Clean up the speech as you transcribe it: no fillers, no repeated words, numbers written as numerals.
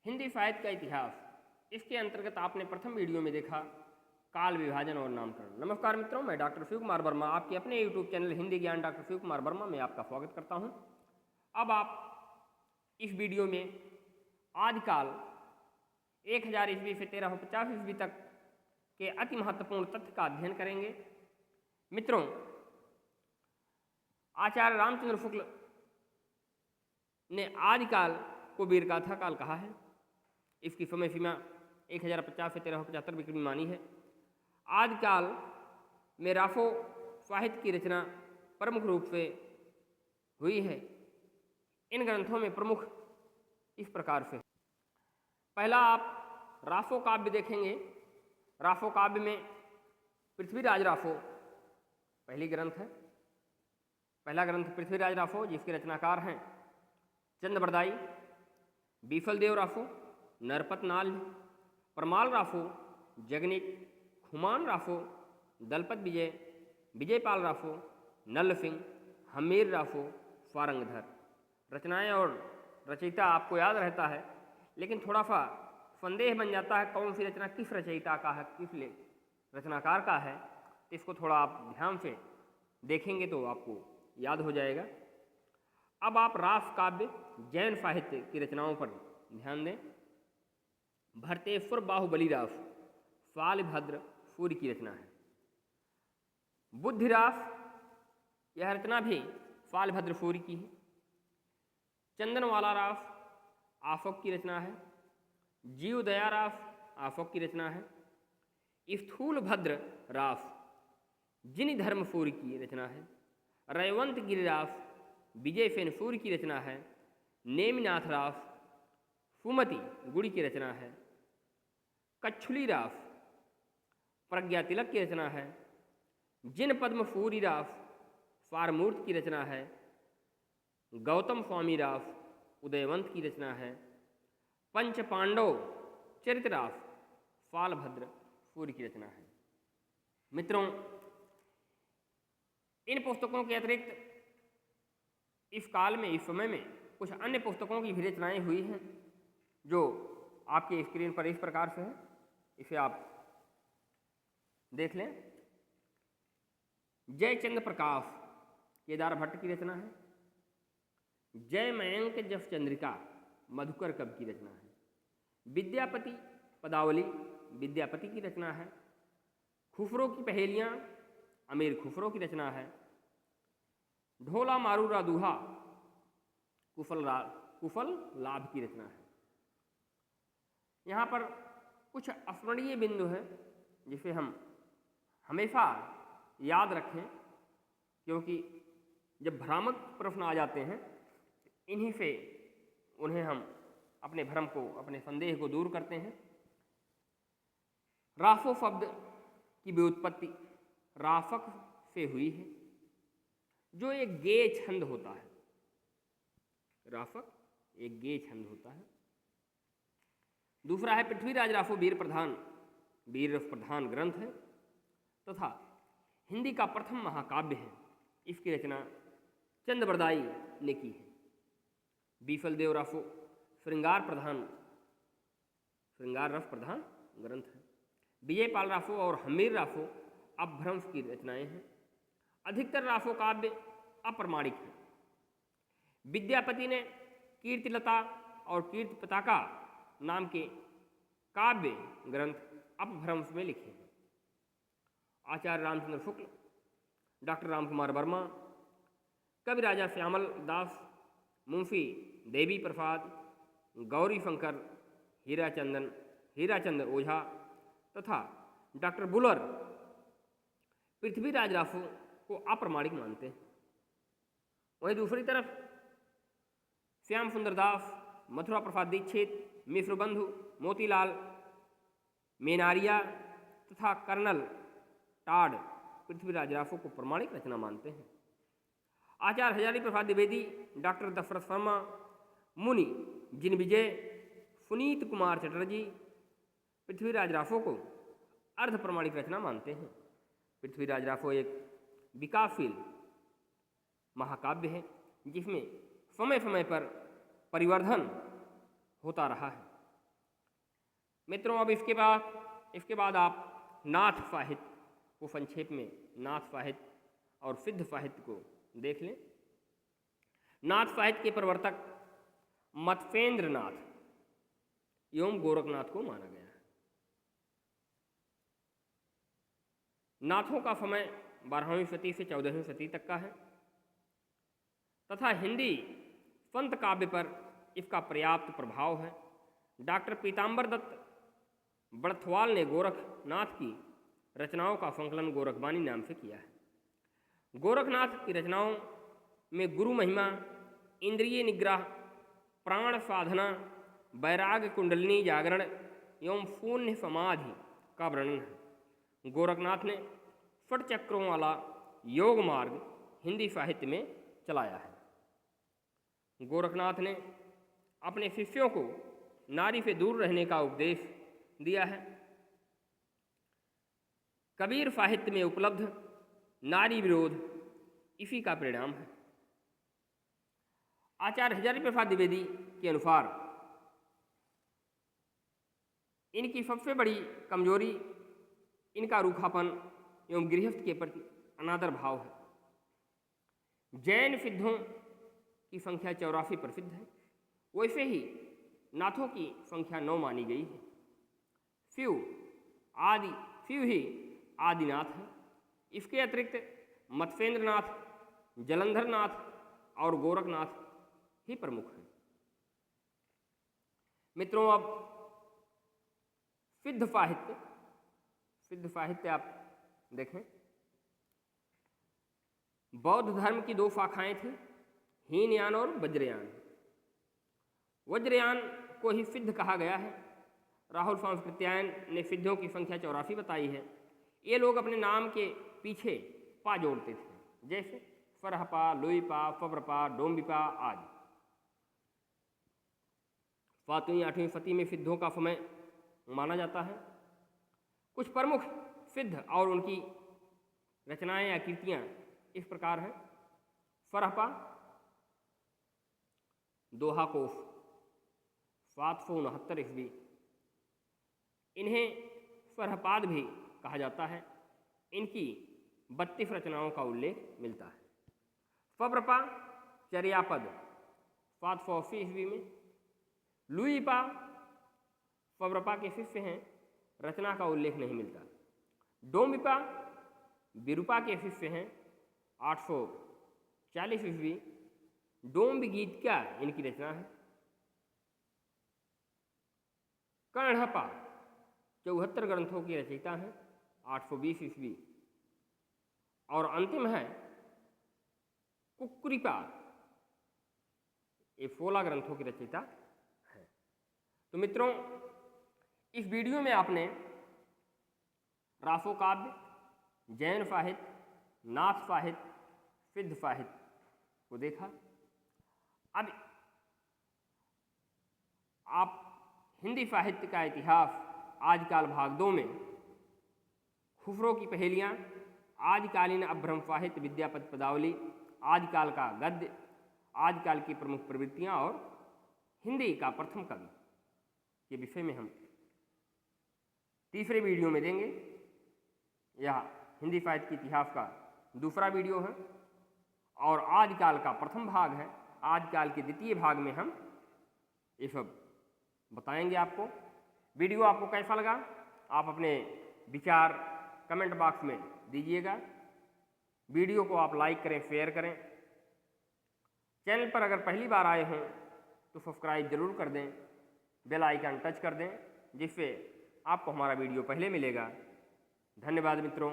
हिंदी साहित्य का इतिहास, इसके अंतर्गत आपने प्रथम वीडियो में देखा काल विभाजन और नामकरण। नमस्कार मित्रों, मैं डॉक्टर शिव कुमार वर्मा आपके अपने यूट्यूब चैनल हिंदी ज्ञान डॉक्टर शिव कुमार वर्मा में आपका स्वागत करता हूं। अब आप इस वीडियो में आदिकाल 1000 ईस्वी से 1350 ईस्वी तक के अति महत्वपूर्ण तथ्य का अध्ययन करेंगे। मित्रों, आचार्य रामचंद्र शुक्ल ने आदिकाल को वीरगाथा काल कहा है। इसकी समय सीमा 1050 से 1375 वीकड़ी मानी है। आदिकाल में राफो साहित्य की रचना प्रमुख रूप से हुई है। इन ग्रंथों में प्रमुख इस प्रकार से, पहला आप राफो काव्य देखेंगे। राफो काव्य में पृथ्वीराज राफो पहला ग्रंथ पृथ्वीराज राफो, जिसके रचनाकार हैं चंद्रबरदाई, बीफलदेव राफो, नरपत नाल, परमाल राफो, जगनिक, खुमान राफो, दलपत विजय, विजयपाल राफो, नल्ल सिंह, हमीर राफो, स्वारंगधर। रचनाएं और रचयिता आपको याद रहता है, लेकिन थोड़ा सा संदेह बन जाता है कौन सी रचना किस रचयिता का है, किस रचनाकार का है। तो इसको थोड़ा आप ध्यान से देखेंगे तो आपको याद हो जाएगा। अब आप रास काव्य जैन साहित्य की रचनाओं पर ध्यान दें। भरतेश्वर बाहुबली रास सालभद्र सूर्य की रचना है। बुद्धिरास, यह रचना भी सालभद्र सूर्य की है। चंदनवाला रास आशोक की रचना है। जीवदया रास आशोक की रचना है। स्थूलभद्र रास जिन धर्म सूर्य की रचना है। रयवंत गिरिरास विजय सेन सूर्य की रचना है। नेमिनाथ रास सुमति गुड़ी की रचना है। कच्छुली रास प्रज्ञा तिलक की रचना है। जिन पद्म सूर्य रास सारमूर्त की रचना है। गौतम स्वामी रास उदयवंत की रचना है। पंच पांडव चरित रास सालभद्र सूर्य की रचना है। मित्रों, इन पुस्तकों के अतिरिक्त इस काल में, इस समय में कुछ अन्य पुस्तकों की भी रचनाएं हुई हैं, जो आपकी स्क्रीन पर इस प्रकार से है। इसे आप देख लें। जयचंद्र प्रकाश केदार भट्ट की रचना है। जय मयंक जस चंद्रिका मधुकर कवि की रचना है। विद्यापति पदावली विद्यापति की रचना है। खुसरो की पहेलियाँ अमीर खुसरो की रचना है। ढोला मारूरा दूहा कुफल लाभ की रचना है। यहाँ पर कुछ स्मरणीय बिंदु हैं जिसे हम हमेशा याद रखें, क्योंकि जब भ्रामक प्रश्न आ जाते हैं, इन्हीं से उन्हें हम अपने भ्रम को, अपने संदेह को दूर करते हैं। राफो शब्द की व्युत्पत्ति राफक से हुई है, जो एक गेय छंद होता है। राफक एक गेय छंद होता है। दूसरा है पृथ्वीराज राफो वीर रस प्रधान ग्रंथ है तथा हिंदी का प्रथम महाकाव्य है। इसकी रचना चंद्रबरदाई ने की है। बीफलदेव राफो श्रृंगार रस प्रधान ग्रंथ है। विजयपाल राफो और हमीर राफो अपभ्रंश की रचनाएं हैं। अधिकतर राफो काव्य अप्रमाणिक है। विद्यापति ने कीर्तिलता और कीर्ति पताका नाम के काव्य ग्रंथ अपभ्रंश में लिखे हैं। आचार्य रामचंद्र शुक्ल, डॉक्टर रामकुमार वर्मा, कवि राजा श्यामल दास, मुंशी देवी प्रसाद, गौरी शंकर, हीराचंद्र ओझा तथा डॉक्टर बुलर पृथ्वीराज राफो को अप्रमाणिक मानते हैं। वहीं दूसरी तरफ श्याम सुंदर दास, मथुरा प्रसाद दीक्षित, मिश्र बंधु, मोतीलाल मेनारिया तथा कर्नल टाड पृथ्वीराज राफो को प्रमाणिक रचना मानते हैं। आचार्य हजारी प्रसाद द्विवेदी, डॉक्टर दशरथ शर्मा, मुनि जिन विजय, सुनीत कुमार चटर्जी पृथ्वीराज राफो को अर्ध प्रमाणिक रचना मानते हैं। पृथ्वीराज राफो एक विकासशील महाकाव्य है, जिसमें समय समय पर परिवर्धन होता रहा है। मित्रों अब इसके बाद आप नाथ साहित्य को संक्षेप में नाथ साहित्य और सिद्ध साहित्य को देख लें। नाथ साहित्य के प्रवर्तक मत्स्येंद्र नाथ एवं गोरखनाथ को माना गया है। नाथों का समय 12वीं सदी से 14वीं सदी तक का है तथा हिंदी संत काव्य पर इसका पर्याप्त प्रभाव है। डॉक्टर पीताम्बर दत्त बड़थवाल ने गोरखनाथ की रचनाओं का संकलन गोरखबानी नाम से किया है। गोरखनाथ की रचनाओं में गुरु महिमा, इंद्रिय निग्रह, प्राण साधना, वैराग्य कुंडलिनी जागरण एवं शून्य समाधि का वर्णन है। गोरखनाथ ने षट चक्रों वाला योग मार्ग हिंदी साहित्य में चलाया है। गोरखनाथ ने अपने शिष्यों को नारी से दूर रहने का उपदेश दिया है। कबीर साहित्य में उपलब्ध नारी विरोध इसी का परिणाम है। आचार्य हजारी प्रसाद द्विवेदी के अनुसार इनकी सबसे बड़ी कमजोरी इनका रूखापन एवं गृहस्थ के प्रति अनादर भाव है। जैन सिद्धों की संख्या 84 प्रसिद्ध है, वैसे ही नाथों की संख्या 9 मानी गई है। शिव ही आदिनाथ है। इसके अतिरिक्त मत्स्येंद्रनाथ, जलंधरनाथ और गोरखनाथ ही प्रमुख हैं। मित्रों अब सिद्ध साहित्य आप देखें। बौद्ध धर्म की 2 शाखाएं थी, हीनयान और वज्रयान। वज्रयान को ही सिद्ध कहा गया है। राहुल संस्कृत्यायन ने सिद्धों की संख्या 84 बताई है। ये लोग अपने नाम के पीछे पा जोड़ते थे, जैसे फरहपा, लुईपा, फब्रपा, डोम्बिपा आदि। 7वीं 8वीं सदी में सिद्धों का समय माना जाता है। कुछ प्रमुख सिद्ध और उनकी रचनाएं या कृतियां इस प्रकार हैं। फरहपा दोहा कोश 769 ईस्वी, इन्हें फरहपाद भी कहा जाता है। इनकी 32 रचनाओं का उल्लेख मिलता है। फब्रपा चर्यापद 780 ईस्वी में। लुईपा फब्रपा के शिष्य हैं, रचना का उल्लेख नहीं मिलता। डोम्बिपा विरूपा के शिष्य हैं, 840 ईस्वी। डोम्ब गीत क्या इनकी रचना है। कर्णहपा 74 ग्रंथों की रचयिता हैं, 820 ईस्वी। और अंतिम है कुक्कुरिपा, ये 16 ग्रंथों की रचयिता है। तो मित्रों इस वीडियो में आपने रासो काव्य, जैन साहित्य, नाथ साहित्य, सिद्ध साहित्य को देखा। अब आप हिंदी साहित्य का इतिहास आजकाल भाग 2 में खुसरो की पहेलियाँ, आदिकालीन अभ्रम साहित्य, विद्यापति पदावली, आदिकाल का गद्य, आदिकाल की प्रमुख प्रवृत्तियाँ और हिंदी का प्रथम कवि के विषय में हम तीसरे वीडियो में देंगे। यह हिंदी साहित्य के इतिहास का दूसरा वीडियो है और आदिकाल का प्रथम भाग है। आदिकाल के द्वितीय भाग में हम ये सब बताएंगे आपको। वीडियो आपको कैसा लगा आप अपने विचार कमेंट बॉक्स में दीजिएगा। वीडियो को आप लाइक करें, शेयर करें। चैनल पर अगर पहली बार आए हों तो सब्सक्राइब जरूर कर दें, बेल आइकन टच कर दें, जिससे आपको हमारा वीडियो पहले मिलेगा। धन्यवाद मित्रों।